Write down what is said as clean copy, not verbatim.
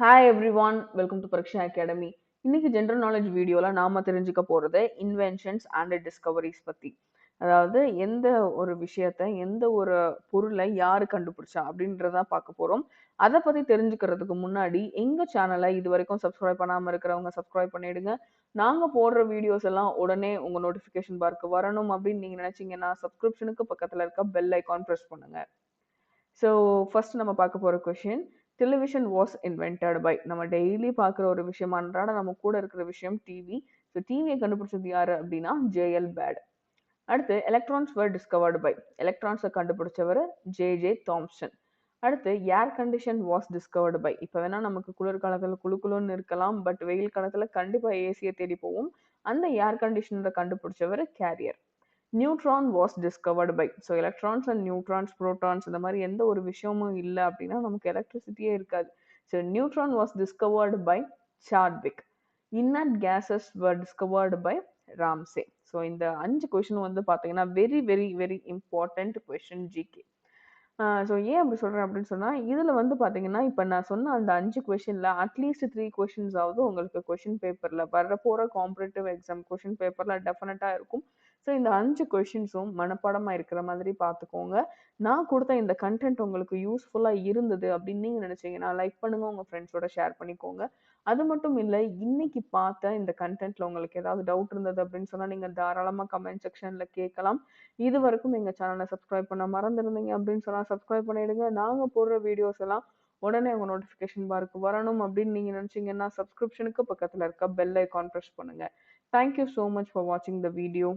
Hi every one, welcome to Pariksha academy. இன்னைக்கு general knowledge வீடியோல நாம தெரிஞ்சுக்க போறது இன்வென்ஷன்ஸ் அண்ட் டிஸ்கவரிஸ் பத்தி. அதாவது எந்த ஒரு விஷயத்த எந்த ஒரு பொருளை யாரு கண்டுபிடிச்சா அப்படின்றத பார்க்க போறோம். அதை பத்தி தெரிஞ்சுக்கிறதுக்கு முன்னாடி எங்க சேனலை இது வரைக்கும் சப்ஸ்கிரைப் பண்ணாம இருக்கிறவங்க சப்ஸ்கிரைப் பண்ணிடுங்க. நாங்க போடுற வீடியோஸ் எல்லாம் உடனே உங்க நோட்டிபிகேஷன் பார்க்கு வரணும் அப்படின்னு நீங்க நினைச்சீங்கன்னா சப்ஸ்கிரிப்ஷனுக்கு பக்கத்துல இருக்க பெல் ஐகான் பிரஸ் பண்ணுங்க. ஸோ ஃபர்ஸ்ட் நம்ம பார்க்க போற question, television was invented by. நம்ம டெய்லி பார்க்குற ஒரு விஷயம், அன்றாட நம்ம கூட இருக்கிற விஷயம் டிவி. ஸோ டிவியை கண்டுபிடிச்சது யாரு அப்படின்னா ஜேஎல் பேட். அடுத்து எலக்ட்ரான்ஸ் வர் டிஸ்கவர்டு பை. எலக்ட்ரான்ஸை கண்டுபிடிச்சவர் ஜே தாம்சன். அடுத்து air condition was discovered by. இப்போ வேணா நமக்கு குளிர்காலத்தில் குளு குளுன்னு இருக்கலாம், பட் வெயில் காலத்தில் கண்டிப்பாக ஏசியை தேடி போவோம். அந்த ஏர் கண்டிஷனரை கண்டுபிடிச்சவர் Carrier. Neutron was discovered by. So electrons and neutrons protons இந்த மாதிரி எந்த ஒரு விஷயமும் இல்லை அப்படின்னா நமக்கு எலக்ட்ரிசிட்டியே இருக்காது. So neutron was discovered by Chadwick. Inert gases were discovered by Ramsay. So இந்த 5 கொஷின் வந்து பார்த்தீங்கன்னா very very very important question GK. So ஏன் அப்படி சொல்கிறேன் அப்படின்னு சொன்னால், இதில் வந்து பார்த்தீங்கன்னா இப்போ நான் சொன்ன அந்த 5 கொஷினில் அட்லீஸ்ட் 3 கொஷின்ஸ் ஆகுது உங்களுக்கு கொஷின் பேப்பரில் வரப்போகிற காம்பரேட்டிவ் எக்ஸாம் கொஷின் பேப்பரில் டெஃபினட்டாக இருக்கும். ஸோ இந்த 5 கொஷின்ஸும் மனப்பாடமாக இருக்கிற மாதிரி பார்த்துக்கோங்க. நான் கொடுத்த இந்த கண்டென்ட் உங்களுக்கு யூஸ்ஃபுல்லாக இருந்தது அப்படின்னு நீங்கள் நினச்சிங்கன்னா லைக் பண்ணுங்கள், உங்கள் ஃப்ரெண்ட்ஸோட ஷேர் பண்ணிக்கோங்க. அது மட்டும் இல்லை, இன்னைக்கு பார்த்த இந்த கண்டென்ட்டில் உங்களுக்கு ஏதாவது டவுட் இருந்தது அப்படின்னு சொன்னால் நீங்கள் தாராளமாக கமெண்ட் செக்ஷனில் கேட்கலாம். இது வரைக்கும் எங்க சேனலை சப்ஸ்கிரைப் பண்ண மறந்துருந்தீங்க அப்படின்னு சொன்னா சப்ஸ்கிரைப் பண்ணிடுங்க. நாங்க போடுற வீடியோஸ் எல்லாம் உடனே உங்க நோட்டிபிகேஷன் பார்க்கு வரணும் அப்படின்னு நீங்க நினைச்சீங்கன்னா சப்ஸ்கிரிப்ஷனுக்கு பக்கத்துல இருக்க பெல் ஐகான் பிரஸ் பண்ணுங்க. தேங்க்யூ ஸோ மச் ஃபார் வாட்சிங் த வீடியோ.